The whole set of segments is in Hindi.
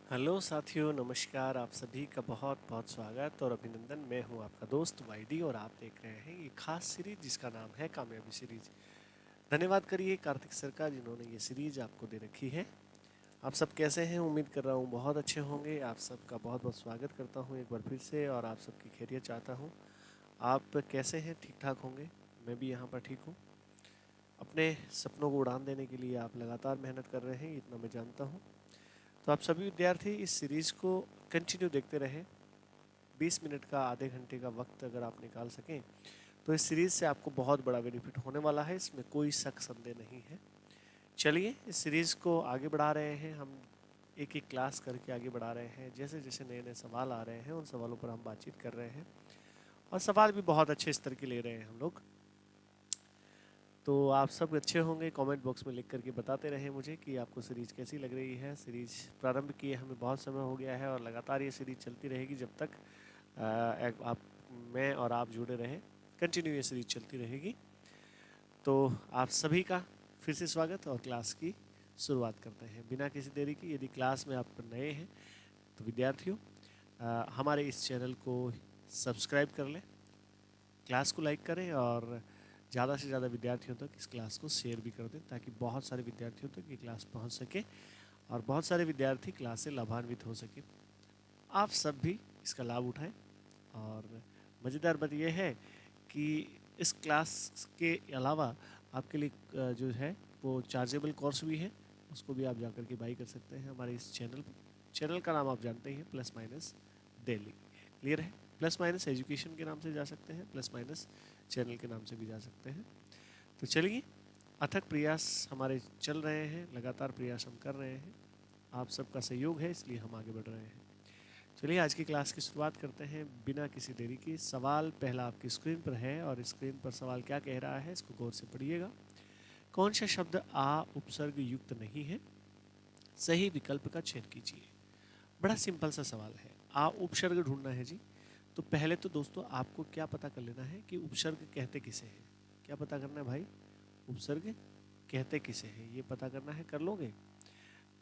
हेलो साथियों, नमस्कार। आप सभी का बहुत बहुत स्वागत और अभिनंदन। मैं हूं आपका दोस्त वाईडी और आप देख रहे हैं ये खास सीरीज जिसका नाम है कामयाबी सीरीज। धन्यवाद करिए कार्तिक सर का जिन्होंने ये सीरीज आपको दे रखी है। आप सब कैसे हैं? उम्मीद कर रहा हूं बहुत अच्छे होंगे। आप सबका बहुत बहुत स्वागत करता हूं एक बार फिर से और आप सबकी खैरियत चाहता हूं। आप कैसे हैं? ठीक ठाक होंगे। मैं भी यहाँ पर ठीक हूँ। अपने सपनों को उड़ान देने के लिए आप लगातार मेहनत कर रहे हैं, इतना मैं जानता हूँ। तो आप सभी विद्यार्थी इस सीरीज़ को कंटिन्यू देखते रहें। 20 मिनट का, आधे घंटे का वक्त अगर आप निकाल सकें तो इस सीरीज़ से आपको बहुत बड़ा बेनिफिट होने वाला है, इसमें कोई शक संदेह नहीं है। चलिए इस सीरीज़ को आगे बढ़ा रहे हैं हम। एक एक क्लास करके आगे बढ़ा रहे हैं। जैसे जैसे नए नए सवाल आ रहे हैं उन सवालों पर हम बातचीत कर रहे हैं और सवाल भी बहुत अच्छे स्तर के ले रहे हैं हम लोग। तो आप सब अच्छे होंगे। कमेंट बॉक्स में लिख करके बताते रहें मुझे कि आपको सीरीज़ कैसी लग रही है। सीरीज़ प्रारंभ किए हमें बहुत समय हो गया है और लगातार ये सीरीज़ चलती रहेगी जब तक आप, मैं और आप जुड़े रहें। कंटिन्यू ये सीरीज़ चलती रहेगी। तो आप सभी का फिर से स्वागत और क्लास की शुरुआत करते हैं बिना किसी देरी की। यदि क्लास में आप नए हैं तो विद्यार्थियों हमारे इस चैनल को सब्सक्राइब कर लें, क्लास को लाइक करें और ज़्यादा से ज़्यादा विद्यार्थियों तक इस क्लास को शेयर भी कर दें ताकि बहुत सारे विद्यार्थियों तक ये क्लास पहुंच सके और बहुत सारे विद्यार्थी क्लास से लाभान्वित हो सके। आप सब भी इसका लाभ उठाएं। और मज़ेदार बात यह है कि इस क्लास के अलावा आपके लिए जो है वो चार्जेबल कोर्स भी है, उसको भी आप जाकर के बाई कर सकते हैं हमारे इस चैनल का नाम आप जानते ही हैं, प्लस माइनस डेली। क्लियर है? प्लस माइनस एजुकेशन के नाम से जा सकते हैं, प्लस माइनस चैनल के नाम से भी जा सकते हैं। तो चलिए, अथक प्रयास हमारे चल रहे हैं, लगातार प्रयास हम कर रहे हैं। आप सबका सहयोग है इसलिए हम आगे बढ़ रहे हैं। चलिए आज की क्लास की शुरुआत करते हैं बिना किसी देरी की। सवाल पहला आपकी स्क्रीन पर है और स्क्रीन पर सवाल क्या कह रहा है इसको गौर से पढ़िएगा। कौन सा शब्द आ उपसर्ग युक्त नहीं है? सही विकल्प का चयन कीजिए। बड़ा सिंपल सा सवाल है। आ उपसर्ग ढूंढना है जी। तो पहले तो दोस्तों आपको क्या पता कर लेना है कि उपसर्ग कहते किसे हैं। क्या पता करना है भाई? उपसर्ग कहते किसे हैं ये पता करना है। कर लोगे?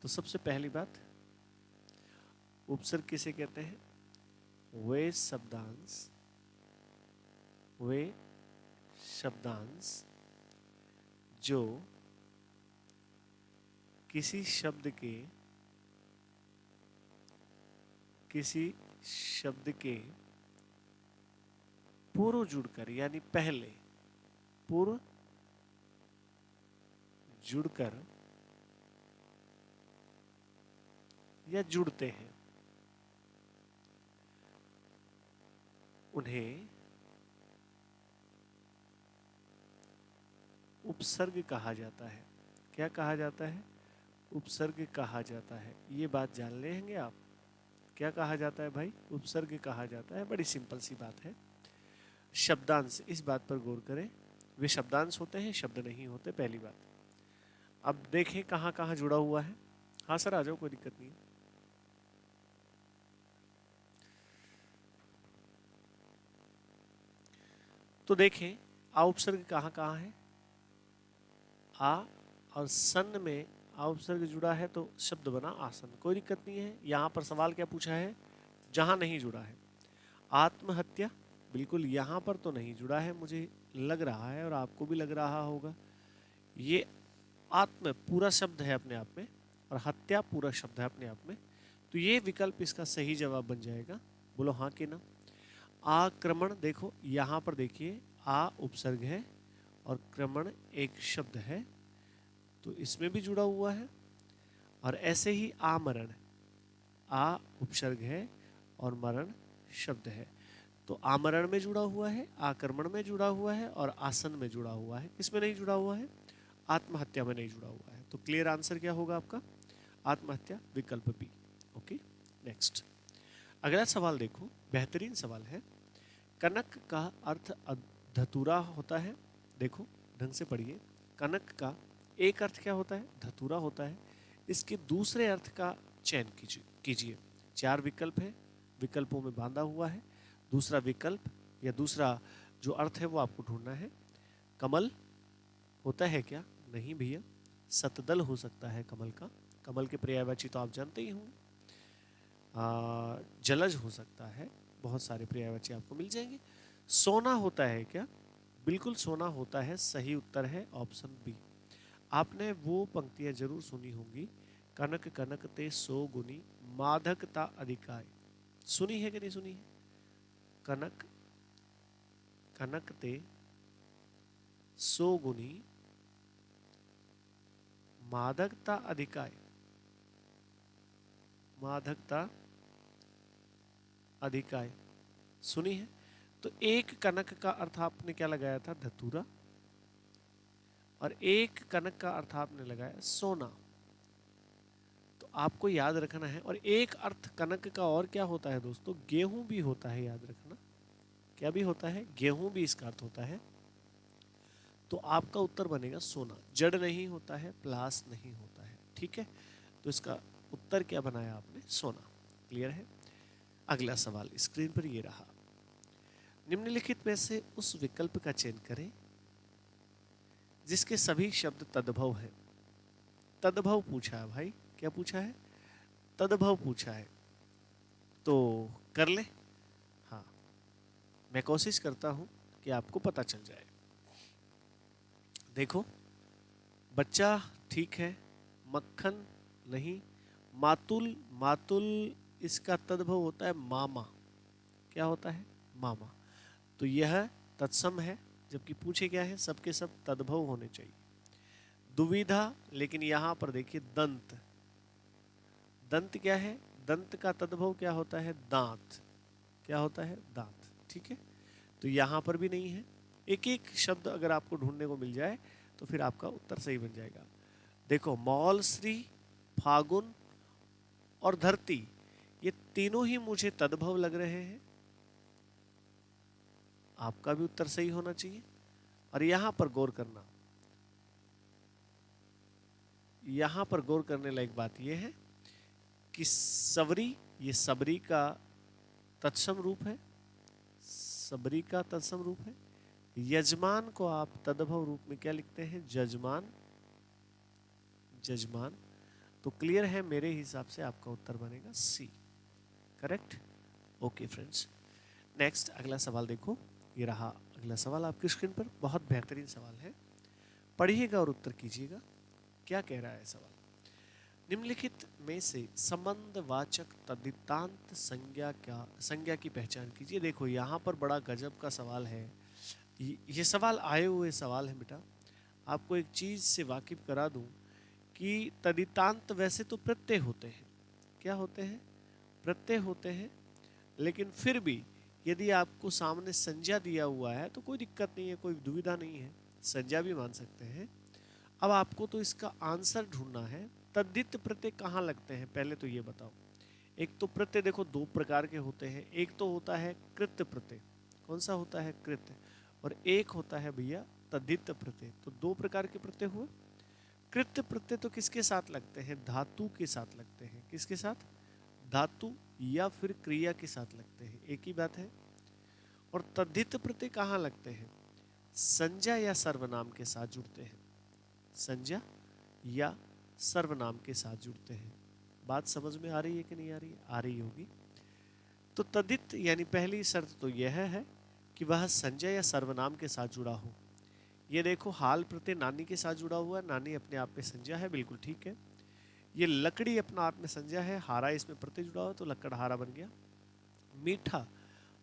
तो सबसे पहली बात, उपसर्ग किसे कहते हैं? वे शब्दांश जो किसी शब्द के पूर्व जुड़कर, यानी पहले पूर्व जुड़कर या जुड़ते हैं, उन्हें उपसर्ग कहा जाता है। क्या कहा जाता है? उपसर्ग कहा जाता है। ये बात जान लेंगे आप। क्या कहा जाता है भाई? उपसर्ग कहा जाता है। बड़ी सिंपल सी बात है। शब्दांश, इस बात पर गौर करें। वे शब्दांश होते हैं, शब्द नहीं होते, पहली बात। अब देखें कहाँ कहाँ जुड़ा हुआ है। हाँ सर आ जाओ, कोई दिक्कत नहीं है। तो देखें आ उपसर्ग कहाँ कहाँ है। आ और सन में आ उपसर्ग जुड़ा है तो शब्द बना आसन, कोई दिक्कत नहीं है। यहाँ पर सवाल क्या पूछा है? जहाँ नहीं जुड़ा है। आत्महत्या बिल्कुल यहाँ पर तो नहीं जुड़ा है, मुझे लग रहा है और आपको भी लग रहा होगा। ये आत्म पूरा शब्द है अपने आप में और हत्या पूरा शब्द है अपने आप में, तो ये विकल्प इसका सही जवाब बन जाएगा। बोलो हाँ कि ना? आक्रमण, देखो यहाँ पर देखिए, आ उपसर्ग है और क्रमण एक शब्द है तो इसमें भी जुड़ा हुआ है। और ऐसे ही आमरण, आ उपसर्ग है और मरण शब्द है तो आमरण में जुड़ा हुआ है, आक्रमण में जुड़ा हुआ है और आसन में जुड़ा हुआ है। किसमें नहीं जुड़ा हुआ है? आत्महत्या में नहीं जुड़ा हुआ है। तो क्लियर आंसर क्या होगा आपका? आत्महत्या, विकल्प बी। ओके, नेक्स्ट अगला सवाल देखो, बेहतरीन सवाल है। कनक का अर्थ धतूरा होता है। देखो ढंग से पढ़िए। कनक का एक अर्थ क्या होता है? धतूरा होता है। इसके दूसरे अर्थ का चयन कीजिए। चार विकल्प है, विकल्पों में बांधा हुआ है। दूसरा विकल्प या दूसरा जो अर्थ है वो आपको ढूंढना है। कमल होता है क्या? नहीं भैया, सतदल हो सकता है कमल का। कमल के पर्यायवाची तो आप जानते ही होंगे। जलज हो सकता है, बहुत सारे पर्यायवाची आपको मिल जाएंगे। सोना होता है क्या? बिल्कुल सोना होता है, सही उत्तर है ऑप्शन बी। आपने वो पंक्तियां जरूर सुनी होंगी, कनक कनक ते सो गुनी माधकता अधिकाय। सुनी है कि नहीं सुनी है? कनक कनक ते सो गुनी मादकता अधिकाय। मादकता अधिकाय सुनी है? तो एक कनक का अर्थ आपने क्या लगाया था? धतूरा। और एक कनक का अर्थ आपने लगाया सोना। तो आपको याद रखना है। और एक अर्थ कनक का और क्या होता है दोस्तों? गेहूं भी होता है, याद रखना। क्या भी होता है? गेहूं भी इसका अर्थ होता है। तो आपका उत्तर बनेगा सोना। जड़ नहीं होता है, प्लास नहीं होता है, ठीक है। तो इसका उत्तर क्या बनाया आपने? सोना। क्लियर है? अगला सवाल स्क्रीन पर ये रहा। निम्नलिखित में से उस विकल्प का चयन करें जिसके सभी शब्द तद्भव हैं। तद्भव पूछा है भाई, क्या पूछा है? तद्भव पूछा है। तो कर ले। हाँ, मैं कोशिश करता हूं कि आपको पता चल जाए। देखो, बच्चा ठीक है, मक्खन नहीं, मातुल। मातुल इसका तद्भव होता है मामा। क्या होता है? मामा। तो यह तत्सम है, जबकि पूछे क्या है? सबके सब तद्भव होने चाहिए। दुविधा, लेकिन यहां पर देखिए दंत। दंत क्या है? दंत का तद्भव क्या होता है? दांत। क्या होता है? दांत। ठीक है, तो यहां पर भी नहीं है। एक एक शब्द अगर आपको ढूंढने को मिल जाए तो फिर आपका उत्तर सही बन जाएगा। देखो, मौल, श्री, फागुन और धरती, ये तीनों ही मुझे तद्भव लग रहे हैं। आपका भी उत्तर सही होना चाहिए। और यहां पर गौर करना, यहां पर गौर करने लायक बात यह है कि सबरी, ये सबरी का तत्सम रूप है। सबरी का तत्सम रूप है। यजमान को आप तद्भव रूप में क्या लिखते हैं? जजमान। जजमान। तो क्लियर है, मेरे हिसाब से आपका उत्तर बनेगा सी। करेक्ट? ओके फ्रेंड्स, नेक्स्ट अगला सवाल देखो। ये रहा अगला सवाल आपकी स्क्रीन पर। बहुत बेहतरीन सवाल है, पढ़िएगा और उत्तर कीजिएगा। क्या कह रहा है सवाल? निम्नलिखित में से संबंधवाचक तद्धितांत संज्ञा की पहचान कीजिए। देखो, यहाँ पर बड़ा गजब का सवाल है। ये सवाल आए हुए सवाल है बेटा। आपको एक चीज से वाकिफ करा दूं कि तद्धितांत वैसे तो प्रत्यय होते हैं। क्या होते हैं? प्रत्यय होते हैं। लेकिन फिर भी यदि आपको सामने संज्ञा दिया हुआ है तो कोई दिक्कत नहीं है, कोई दुविधा नहीं है, संज्ञा भी मान सकते हैं। अब आपको तो इसका आंसर ढूंढना है। तद्धित प्रत्यय कहाँ लगते हैं, पहले तो ये बताओ। एक तो प्रत्यय देखो दो प्रकार के होते हैं। एक तो होता है कृत प्रत्यय। कौन सा होता है? कृत। और एक होता है भैया तद्धित प्रत्यय। तो दो प्रकार के प्रत्यय हुए। कृत प्रत्यय तो किसके साथ लगते हैं? धातु के साथ लगते हैं। किसके साथ? धातु या फिर क्रिया के साथ लगते हैं, एक ही बात है। और तद्धित प्रत्यय कहाँ लगते हैं? संज्ञा या सर्वनाम के साथ जुड़ते हैं। संज्ञा या सर्वनाम के साथ जुड़ते हैं। बात समझ में आ रही है कि नहीं आ रही है? आ रही होगी। तो तद्धित यानी पहली शर्त तो यह है कि वह संज्ञा या सर्वनाम के साथ जुड़ा हो। ये देखो, हाल प्रत्यय नानी के साथ जुड़ा हुआ है। नानी अपने आप में संज्ञा है, बिल्कुल ठीक है। ये लकड़ी अपना आप में संज्ञा है। हारा इसमें प्रत्यय जुड़ा हुआ है तो लकड़हारा बन गया। मीठा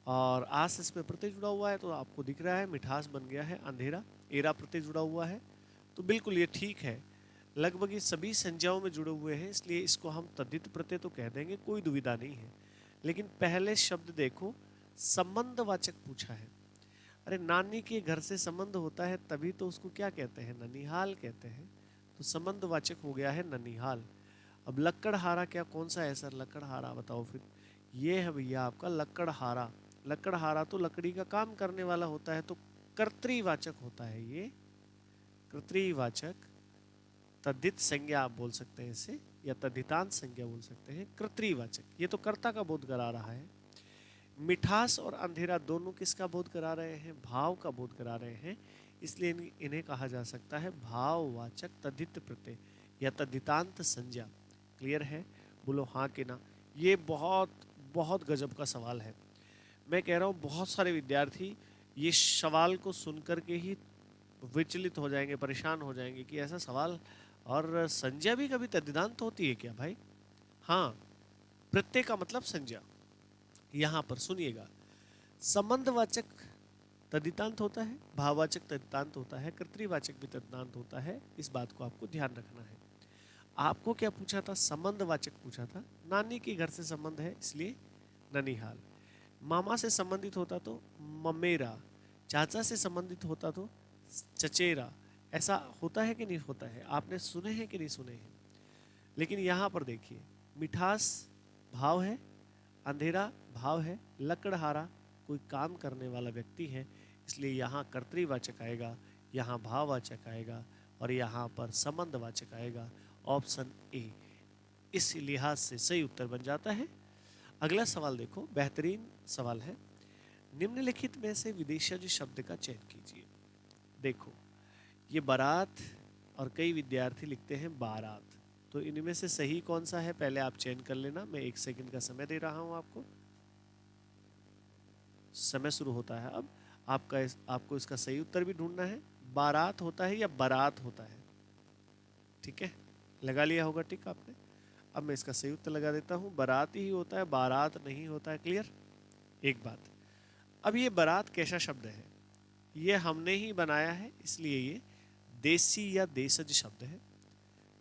और आस इसमें प्रत्यय जुड़ा हुआ है तो आपको दिख रहा है मिठास बन गया है। अंधेरा, एरा प्रत्यय जुड़ा हुआ है तो बिल्कुल ये ठीक है। लगभग ये सभी संज्ञाओं में जुड़े हुए हैं, इसलिए इसको हम तद्धित प्रत्यय तो कह देंगे, कोई दुविधा नहीं है। लेकिन पहले शब्द देखो, संबंधवाचक पूछा है। अरे नानी के घर से संबंध होता है तभी तो उसको क्या कहते हैं? ननिहाल कहते हैं। तो संबंधवाचक हो गया है ननिहाल। अब लक्कड़हारा, क्या कौन सा है सर लक्कड़हारा? बताओ फिर। ये है भैया आपका लक्कड़हारा। लक्कड़हारा तो लकड़ी का काम करने वाला होता है, तो कर्तृवाचक होता है ये। कर्तृवाचक, तद्धित संज्ञा आप बोल सकते हैं इसे, या तद्धितांत संज्ञा बोल सकते हैं। कर्तृवाचक, ये तो कर्ता का बोध करा रहा है। मिठास और अंधेरा दोनों किसका बोध करा रहे हैं? भाव का बोध करा रहे हैं। इसलिए इन्हें कहा जा सकता है भाववाचक तद्धित प्रत्यय या तद्धितांत संज्ञा। क्लियर है? बोलो हाँ कि ना। ये बहुत बहुत गजब का सवाल है। मैं कह रहा हूँ बहुत सारे विद्यार्थी ये सवाल को सुन कर के ही विचलित हो जाएंगे, परेशान हो जाएंगे कि ऐसा सवाल, और संज्ञा भी कभी तद्धितांत होती है क्या भाई? हाँ, प्रत्यय का मतलब संज्ञा। यहाँ पर सुनिएगा, संबंधवाचक तद्धितांत होता है, भाववाचक तद्धितांत होता है, कर्तृवाचक भी तद्धितांत होता है। इस बात को आपको ध्यान रखना है। आपको क्या पूछा था? संबंधवाचक पूछा था। नानी के घर से संबंध है इसलिए ननिहाल। मामा से संबंधित होता तो ममेरा। चाचा से संबंधित होता तो चचेरा। ऐसा होता है कि नहीं होता है? आपने सुने हैं कि नहीं सुने हैं? लेकिन यहाँ पर देखिए, मिठास भाव है, अंधेरा भाव है, लकड़हारा कोई काम करने वाला व्यक्ति है, इसलिए यहाँ कर्तृवाचक आएगा, यहाँ भाववाचक आएगा और यहाँ पर संबंधवाचक आएगा। ऑप्शन ए इस लिहाज से सही उत्तर बन जाता है। अगला सवाल देखो, बेहतरीन सवाल है। निम्नलिखित में से विदेशज शब्द का चयन कीजिए। देखो, ये बारात और कई विद्यार्थी लिखते हैं बारात, तो इनमें से सही कौन सा है पहले आप चयन कर लेना। मैं 1 सेकंड का समय दे रहा हूं आपको। समय शुरू होता है अब। आपको इसका सही उत्तर भी ढूंढना है। बारात होता है या बारात होता है? ठीक है, लगा लिया होगा टिक आपने। अब मैं इसका सही उत्तर लगा देता हूँ, बारात ही होता है, बारात नहीं होता है। क्लियर? एक बात। अब ये बारात कैसा शब्द है? ये हमने ही बनाया है, इसलिए ये देसी या देशज शब्द है।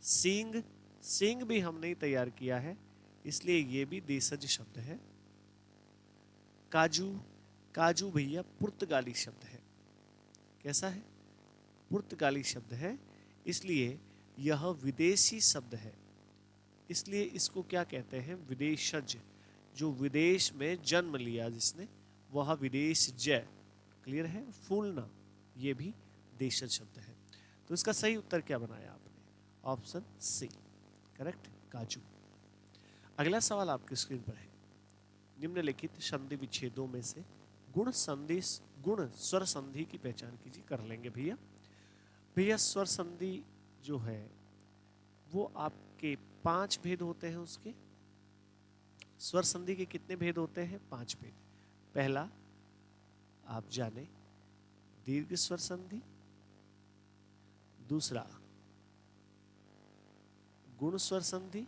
सींग, सींग भी हमने ही तैयार किया है, इसलिए ये भी देशज शब्द है। काजू, काजू भैया पुर्तगाली शब्द है। कैसा है? पुर्तगाली शब्द है, इसलिए यह विदेशी शब्द है, इसलिए इसको क्या कहते हैं? विदेशज। जो विदेश में जन्म लिया जिसने, वह विदेशज। क्लियर है? फूलना, ये भी देशज शब्द है। तो इसका सही उत्तर क्या बनाया आपने? ऑप्शन सी, करेक्ट, काजू। अगला सवाल आपकी स्क्रीन पर है। निम्नलिखित संधि विच्छेदों में से गुण संधि, गुण स्वर संधि की पहचान कीजिए। कर लेंगे भैया। भैया स्वर संधि जो है वो आपके 5 भेद होते हैं। उसके स्वर संधि के कितने भेद होते हैं? 5 भेद। पहला आप जाने, दीर्घ स्वर संधि। दूसरा गुण स्वर संधि।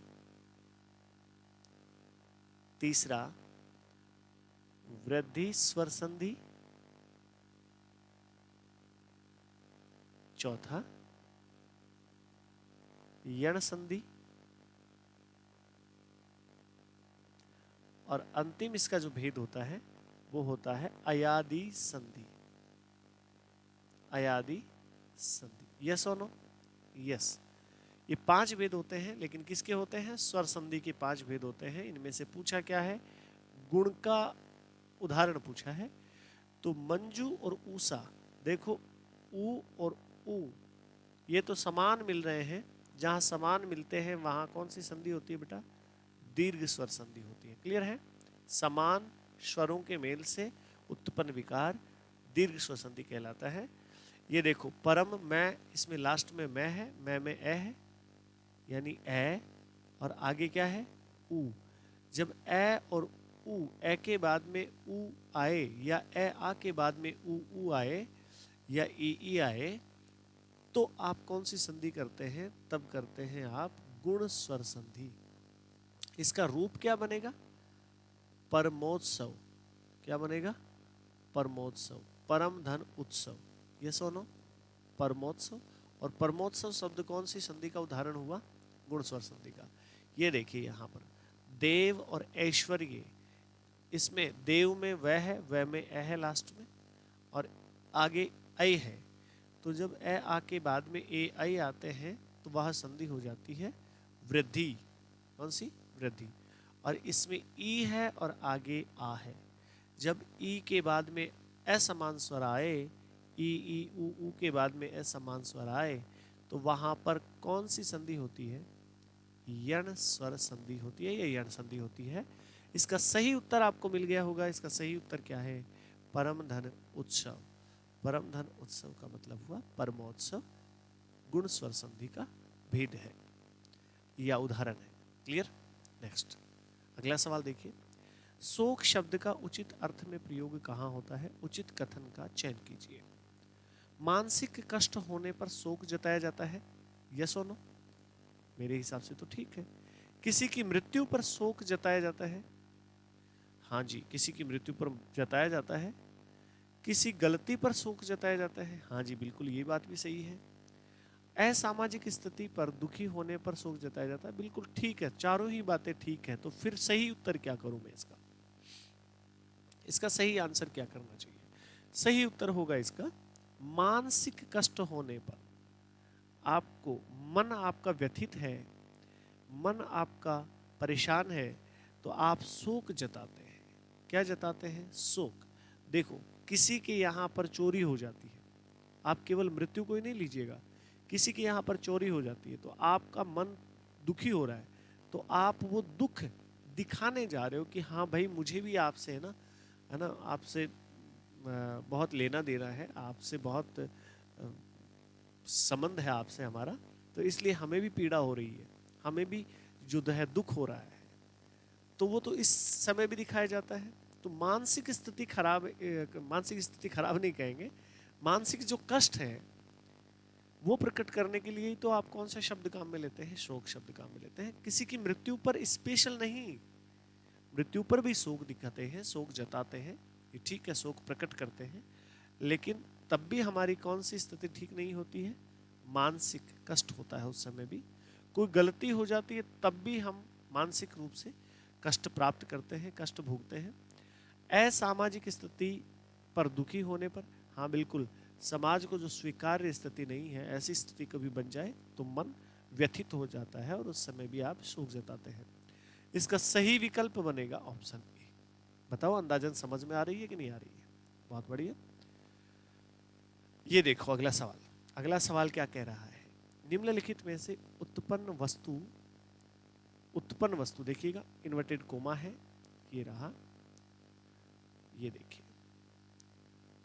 तीसरा वृद्धि स्वर संधि। चौथा यण संधि। और अंतिम इसका जो भेद होता है वो होता है अयादि संधि। अयादि संधि। यस और नो? यस। ये 5 भेद होते हैं, लेकिन किसके होते हैं? स्वर संधि के 5 भेद होते हैं। इनमें से पूछा क्या है? गुण का उदाहरण पूछा है। तो मंजू और ऊषा, देखो ऊ और ऊ ये तो समान मिल रहे हैं। जहां समान मिलते हैं वहां कौन सी संधि होती है बेटा? दीर्घ स्वर संधि होती है। क्लियर है? समान स्वरों के मेल से उत्पन्न विकार दीर्घ स्वर संधि कहलाता है। ये देखो, परम, मैं, इसमें लास्ट में मैं है, मैं में ए है, यानी ए, और आगे क्या है? ऊ। जब ए और ऊ, ए के बाद में ऊ आए, या ए आ के बाद में ऊ आए, या ई आए, तो आप कौन सी संधि करते हैं? तब करते हैं आप गुण स्वर संधि। इसका रूप क्या बनेगा? परमोत्सव। क्या बनेगा? परमोत्सव। परम धन उत्सव। ये सुनो, परमोत्सव। और परमोत्सव शब्द कौन सी संधि का उदाहरण हुआ? गुण स्वर संधि का। ये देखिए यहाँ पर देव और ऐश्वर्य, इसमें देव में वह है, वह में ए है लास्ट में, और आगे ऐ है। तो जब ए आ के बाद में ए ऐ आते हैं तो वह संधि हो जाती है वृद्धि। कौन सी? वृद्धि। और इसमें ई है और आगे आ है। जब ई के बाद में असमान स्वर आए, ई ऊ के बाद में असमान स्वर आए, तो वहां पर कौन सी संधि होती है? यण स्वर संधि होती है, या यण संधि होती है। इसका सही उत्तर आपको मिल गया होगा। इसका सही उत्तर क्या है? परम धन उत्सव। परम धन उत्सव का मतलब हुआ परमोत्सव। गुण स्वर संधि का भेद है या उदाहरण है। क्लियर? नेक्स्ट अगला सवाल देखिए, शोक शब्द का उचित अर्थ में प्रयोग कहाँ होता है? उचित कथन का चयन कीजिए। मानसिक कष्ट होने पर शोक जताया जाता है? यस और नो? मेरे हिसाब से तो ठीक है। किसी की मृत्यु पर शोक जताया जाता है? हाँ जी, किसी की मृत्यु पर जताया जाता है। किसी गलती पर शोक जताया जाता है? हाँ जी, बिल्कुल ये बात भी सही है। असामाजिक स्थिति पर दुखी होने पर शोक जताया जाता है? बिल्कुल ठीक है, चारों ही बातें ठीक है। तो फिर सही उत्तर क्या करूं मैं इसका? इसका सही आंसर क्या करना चाहिए? सही उत्तर होगा इसका, मानसिक कष्ट होने पर आपको, मन आपका व्यथित है, मन आपका परेशान है, तो आप शोक जताते हैं। क्या जताते हैं? शोक। देखो, किसी के यहाँ पर चोरी हो जाती है, आप केवल मृत्यु को ही नहीं लीजिएगा, किसी के यहाँ पर चोरी हो जाती है तो आपका मन दुखी हो रहा है, तो आप वो दुख दिखाने जा रहे हो कि हाँ भाई मुझे भी आपसे है ना, आपसे बहुत लेना देना है, आपसे बहुत संबंध है आपसे हमारा, तो इसलिए हमें भी पीड़ा हो रही है, हमें भी जो है दुख हो रहा है, तो वो तो इस समय भी दिखाया जाता है। तो मानसिक स्थिति खराब, मानसिक स्थिति खराब नहीं कहेंगे, मानसिक जो कष्ट है वो प्रकट करने के लिए ही तो आप कौन सा शब्द काम में लेते हैं? शोक शब्द काम में लेते हैं। किसी की मृत्यु पर स्पेशल नहीं, मृत्यु पर भी शोक दिखाते हैं, शोक जताते हैं, ये ठीक है, शोक प्रकट करते हैं, लेकिन तब भी हमारी कौन सी स्थिति ठीक नहीं होती है? मानसिक कष्ट होता है उस समय भी। कोई गलती हो जाती है तब भी हम मानसिक रूप से कष्ट प्राप्त करते हैं, कष्ट भोगते हैं। असामाजिक स्थिति पर दुखी होने पर, हाँ बिल्कुल, समाज को जो स्वीकार्य स्थिति नहीं है, ऐसी स्थिति कभी बन जाए तो मन व्यथित हो जाता है और उस समय भी आप शोक जताते हैं। इसका सही विकल्प बनेगा ऑप्शन ए। बताओ, अंदाजन समझ में आ रही है कि नहीं आ रही है? बहुत बढ़िया। ये देखो अगला सवाल, अगला सवाल क्या कह रहा है? निम्नलिखित में से उत्पन्न वस्तु देखिएगा, इन्वर्टेड कोमा है, ये रहा, ये देखिए,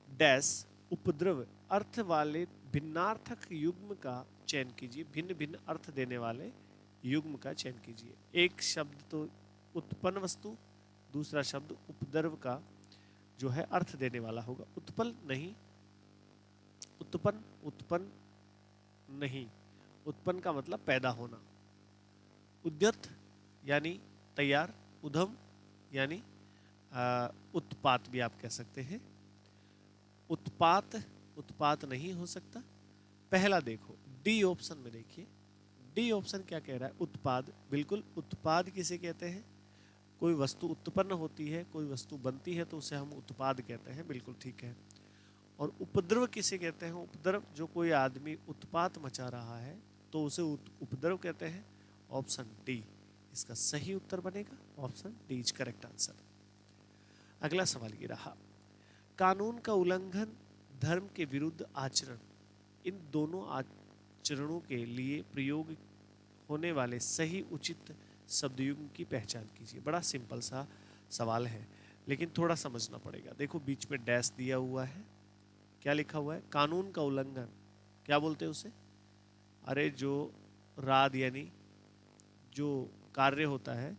डैश उपद्रव अर्थ वाले भिन्नार्थक युग्म का चयन कीजिए। भिन्न भिन्न अर्थ देने वाले युग्म का चयन कीजिए। एक शब्द तो उत्पन्न वस्तु, दूसरा शब्द उपद्रव का जो है अर्थ देने वाला होगा। उत्पल नहीं, उत्पन्न, उत्पन्न नहीं, उत्पन्न का मतलब पैदा होना। उद्यत यानी तैयार, उधम यानी उत्पात भी आप कह सकते हैं। उत्पात, उत्पात नहीं हो सकता। पहला देखो, डी ऑप्शन में देखिए, डी ऑप्शन क्या कह रहा है? उत्पाद। बिल्कुल, उत्पाद किसे कहते हैं? कोई वस्तु उत्पन्न होती है, कोई वस्तु बनती है तो उसे हम उत्पाद कहते हैं, बिल्कुल ठीक है। और उपद्रव किसे कहते हैं? उपद्रव, जो कोई आदमी उत्पात मचा रहा है तो उसे उपद्रव कहते हैं। ऑप्शन डी इसका सही उत्तर बनेगा, option D is correct answer. अगला सवाल ये रहा, कानून का उल्लंघन, धर्म के विरुद्ध आचरण, इन दोनों आचरणों के लिए प्रयोग होने वाले सही उचित शब्दयुग्म की पहचान कीजिए। बड़ा सिंपल सा सवाल है लेकिन थोड़ा समझना पड़ेगा। देखो बीच में डैश दिया हुआ है, क्या लिखा हुआ है? कानून का उल्लंघन, क्या बोलते हैं उसे? अरे जो राद यानी जो कार्य होता है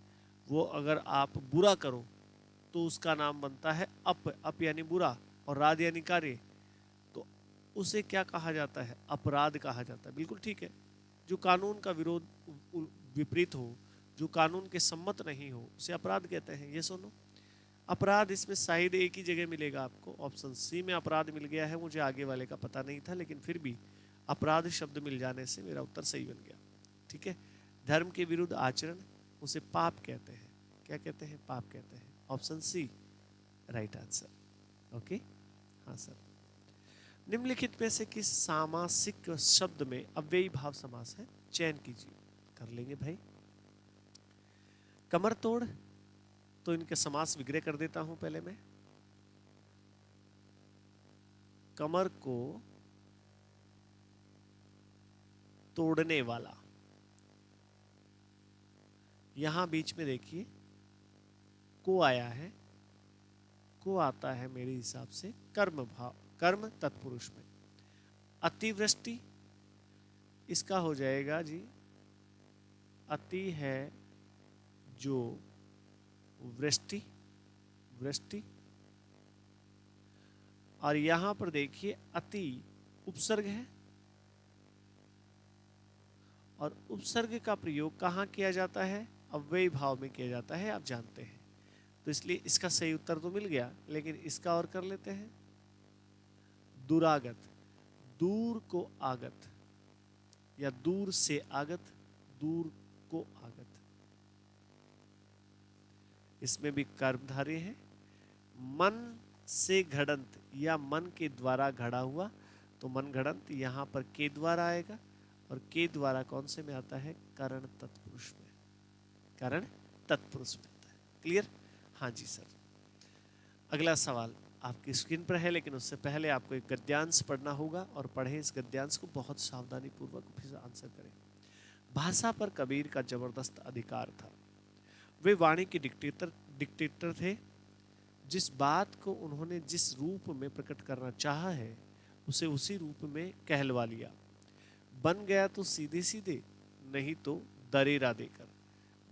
वो अगर आप बुरा करो तो उसका नाम बनता है अप, अप यानी बुरा और राद यानी कार्य, तो उसे क्या कहा जाता है? अपराध कहा जाता है। बिल्कुल ठीक है, जो कानून का विरोध, विपरीत हो, जो कानून के सम्मत नहीं हो, उसे अपराध कहते हैं। ये सुनो, अपराध इसमें शायद एक ही जगह मिलेगा आपको, ऑप्शन सी में अपराध मिल गया है, मुझे आगे वाले का पता नहीं था, लेकिन फिर भी अपराध शब्द मिल जाने से मेरा उत्तर सही बन गया। ठीक है, धर्म के विरुद्ध आचरण, उसे पाप कहते हैं। क्या कहते हैं? पाप कहते हैं। Option C right answer. Okay, हाँ सर। निम्नलिखित में से किस सामासिक शब्द में अव्ययी भाव समास है? चयन कीजिए। कर लेंगे भाई। कमर तोड़, तो इनके समास विग्रह कर देता हूं पहले मैं। कमर को तोड़ने वाला, यहां बीच में देखिए को आया है, को आता है मेरे हिसाब से कर्म भाव, कर्म तत्पुरुष में। अतिवृष्टि, इसका हो जाएगा जी, अति है जो वृष्टि, वृष्टि। और यहां पर देखिए अति उपसर्ग है, और उपसर्ग का प्रयोग कहां किया जाता है? अव्ययी भाव में किया जाता है, आप जानते हैं। तो इसलिए इसका सही उत्तर तो मिल गया, लेकिन इसका और कर लेते हैं। दुरागत, दूर को आगत, या दूर से आगत, दूर को आगत। इसमें भी कर्मधारय है। मन से घड़ंत, या मन के द्वारा घड़ा हुआ, तो मन घड़ंत यहां पर के द्वारा आएगा, और के द्वारा कौन से में आता है? करण तत्पुरुष में, करण तत्पुरुष में आता है। क्लियर? हाँ जी सर। अगला सवाल आपकी स्क्रीन पर है, लेकिन उससे पहले आपको एक गद्यांश पढ़ना होगा, और पढ़े इस गद्यांश को बहुत सावधानी पूर्वक फिर आंसर करें। भाषा पर कबीर का जबरदस्त अधिकार था। वे वाणी के डिक्टेटर थे। जिस बात को उन्होंने जिस रूप में प्रकट करना चाहा है, उसे उसी रूप में कहलवा लिया। बन गया तो सीधे सीधे, नहीं तो दरेरा देकर।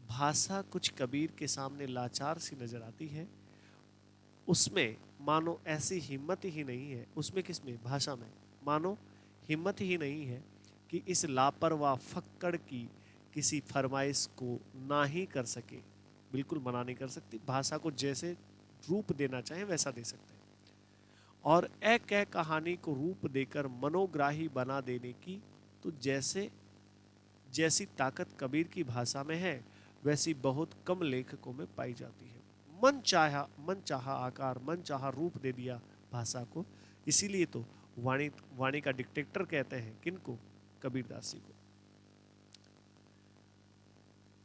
भाषा कुछ कबीर के सामने लाचार सी नजर आती है। उसमें मानो ऐसी हिम्मत ही नहीं है, उसमें किसमें? भाषा में। मानो हिम्मत ही नहीं है कि इस लापरवाह फक्कड़ की किसी फरमाइश को ना ही कर सके। बिल्कुल मना नहीं कर सकती, भाषा को जैसे रूप देना चाहे वैसा दे सकते हैं। और एक कहानी को रूप देकर मनोग्राही बना देने की तो जैसी ताकत कबीर की भाषा में है, वैसी बहुत कम लेखकों में पाई जाती है। मन चाहा आकार, मन चाहा रूप दे दिया भाषा को। इसीलिए तो वाणी का डिक्टेटर कहते हैं किनको? कबीरदास जी को।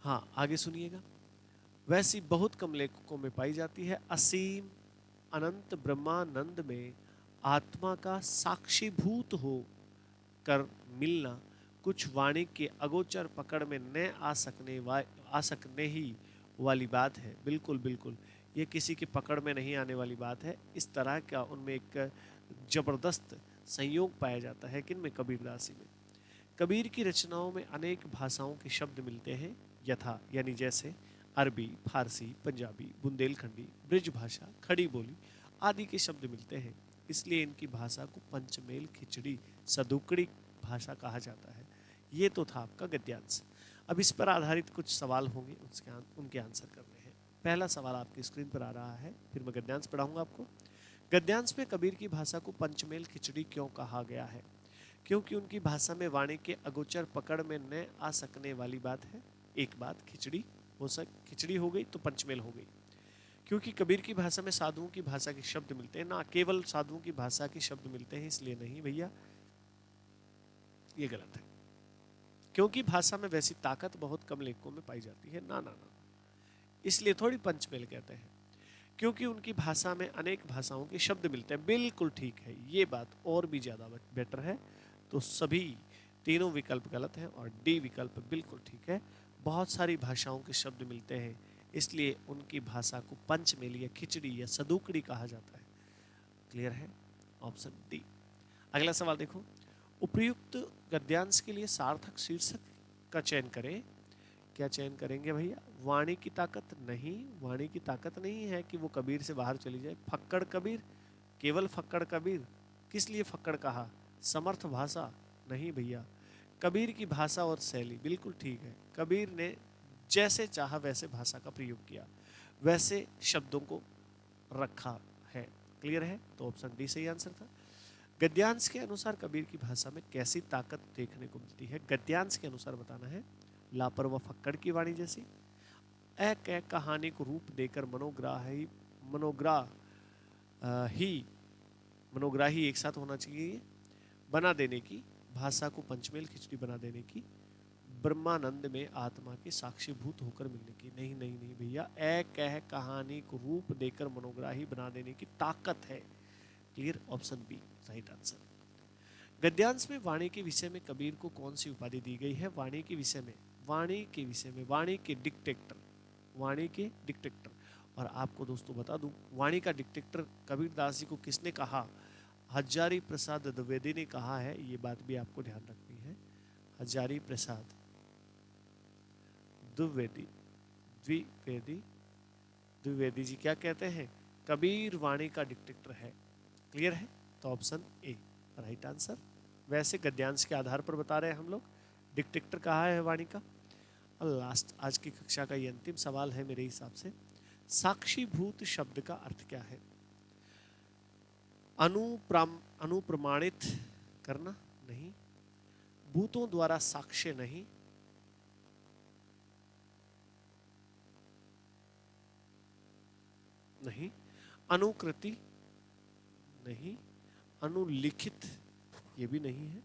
हाँ, आगे सुनिएगा। वैसी बहुत कम लेखकों में पाई जाती है। असीम अनंत ब्रह्मानंद में आत्मा का साक्षीभूत हो कर मिलना कुछ वाणी के अगोचर पकड़ में न आ सकने ही वाली बात है। बिल्कुल बिल्कुल, ये किसी की पकड़ में नहीं आने वाली बात है। इस तरह का उनमें एक जबरदस्त संयोग पाया जाता है। किनमें? कबीरदास जी में। कबीर की रचनाओं में अनेक भाषाओं के शब्द मिलते हैं, यथा यानी जैसे अरबी, फारसी, पंजाबी, बुंदेलखंडी, ब्रिज भाषा, खड़ी बोली आदि के शब्द मिलते हैं। इसलिए इनकी भाषा को पंचमेल, खिचड़ी, सदुकड़ी भाषा कहा जाता है। ये तो था आपका गद्यांश। अब इस पर आधारित कुछ सवाल होंगे, उनके आंसर करने हैं। पहला सवाल आपकी स्क्रीन पर आ रहा है, फिर मैं गद्यांश पढ़ाऊंगा आपको। गद्यांश में कबीर की भाषा को पंचमेल खिचड़ी क्यों कहा गया है? क्योंकि उनकी भाषा में वाणी के अगोचर पकड़ में न आ सकने वाली बात है। एक बात खिचड़ी हो गई तो पंचमेल हो गई। क्योंकि कबीर की भाषा में साधुओं की भाषा के शब्द मिलते हैं, ना केवल साधुओं की भाषा के शब्द मिलते हैं, इसलिए नहीं भैया, ये गलत है। क्योंकि भाषा में वैसी ताकत बहुत कम लेखकों में पाई जाती है, ना ना ना, इसलिए थोड़ी पंचमेल कहते हैं। क्योंकि उनकी भाषा में अनेक भाषाओं के शब्द मिलते हैं, बिल्कुल ठीक है, ये बात और भी ज़्यादा बेटर है। तो सभी तीनों विकल्प गलत हैं और डी विकल्प बिल्कुल ठीक है। बहुत सारी भाषाओं के शब्द मिलते हैं, इसलिए उनकी भाषा को पंचमेल या खिचड़ी या सदुकड़ी कहा जाता है। क्लियर है? Option D. अगला सवाल देखो। उपयुक्त गद्यांश के लिए सार्थक शीर्षक का चयन करें। क्या चयन करेंगे भैया? वाणी की ताकत नहीं, वाणी की ताकत नहीं है कि वो कबीर से बाहर चली जाए। फक्कड़ कबीर, केवल फक्कड़ कबीर। किस लिए फक्कड़ कहा? समर्थ भाषा नहीं भैया। कबीर की भाषा और शैली बिल्कुल ठीक है। कबीर ने जैसे चाहा वैसे भाषा का प्रयोग किया, वैसे शब्दों को रखा है। क्लियर है? तो ऑप्शन डी सही आंसर था। गद्यांश के अनुसार कबीर की भाषा में कैसी ताकत देखने को मिलती है? गद्यांश के अनुसार बताना है। लापरवाह फक्कड़ की वाणी जैसी, एक कहानी को रूप देकर मनोग्राही एक साथ होना चाहिए, बना देने की, भाषा को पंचमेल खिचड़ी बना देने की, ब्रह्मानंद में आत्मा के साक्षीभूत होकर मिलने की। नहीं नहीं नहीं भैया, एक कहानी को रूप देकर मनोग्राही बना देने की ताकत है। Clear? Option B right answer. गद्यांश में वाणी के विषय में कबीर को कौन सी उपाधि दी गई है? वाणी के विषय में, वाणी के डिक्टेटर। और आपको दोस्तों बता दूं, वाणी का डिक्टेटर कबीरदास जी को किसने कहा? हजारी प्रसाद द्विवेदी ने कहा है। ये बात भी आपको ध्यान रखनी है। हजारी प्रसाद द्विवेदी द्विवेदी जी क्या कहते हैं? कबीर वाणी का डिक्टेटर है। क्लियर है? तो ऑप्शन ए राइट आंसर। वैसे गद्यांश के आधार पर बता रहे हैं हम लोग, डिक्टेटर कहा है वाणी का। और लास्ट आज की कक्षा का ये अंतिम सवाल है मेरे हिसाब से, साक्षीभूत शब्द का अर्थ क्या है? अनुप्रमाणित करना नहीं, भूतों द्वारा साक्ष्य नहीं, नहीं, अनुकृति नहीं, अनुलिखित ये भी नहीं है,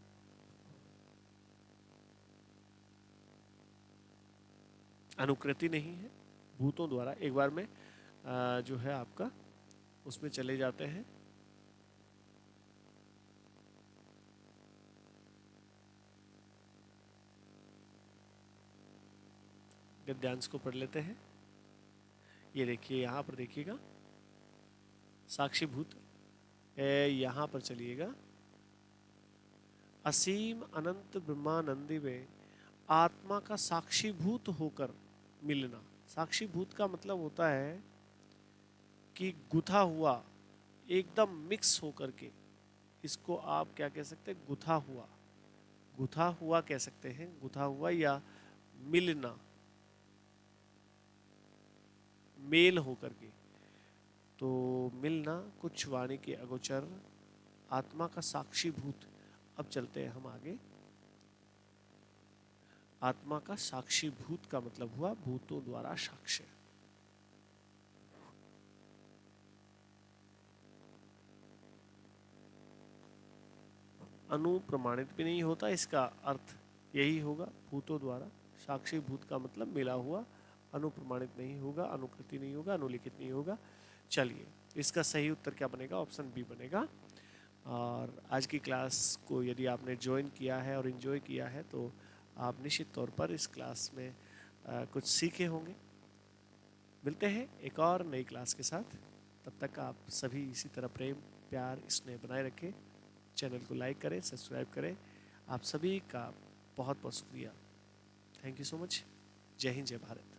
अनुकृति नहीं है, भूतों द्वारा। एक बार में जो है आपका उसमें चले जाते हैं, गद्यांश को पढ़ लेते हैं। ये देखिए यहाँ पर देखिएगा, साक्षीभूत यहाँ पर चलिएगा, असीम अनंत ब्रह्मानंदी में आत्मा का साक्षीभूत होकर मिलना। साक्षीभूत का मतलब होता है कि गुथा हुआ, एकदम मिक्स होकर के, इसको आप क्या कह सकते हैं? गुथा हुआ, गुथा हुआ कह सकते हैं, गुथा हुआ या मिलना, मेल होकर के। तो मिलना, कुछ वाणी के अगोचर, आत्मा का साक्षीभूत। अब चलते हैं हम आगे। आत्मा का साक्षीभूत का मतलब हुआ भूतों द्वारा साक्ष्य। अनुप्रमाणित भी नहीं होता, इसका अर्थ यही होगा, भूतों द्वारा। साक्षीभूत का मतलब मिला हुआ, अनुप्रमाणित नहीं होगा, अनुकृति नहीं होगा, अनुलिखित नहीं होगा। चलिए, इसका सही उत्तर क्या बनेगा? ऑप्शन बी बनेगा। और आज की क्लास को यदि आपने ज्वाइन किया है और इन्जॉय किया है तो आप निश्चित तौर पर इस क्लास में कुछ सीखे होंगे। मिलते हैं एक और नई क्लास के साथ। तब तक आप सभी इसी तरह प्रेम, प्यार, स्नेह बनाए रखें। चैनल को लाइक करें, सब्सक्राइब करें। आप सभी का बहुत बहुत शुक्रिया। Thank you so much. जय हिंद, जय भारत।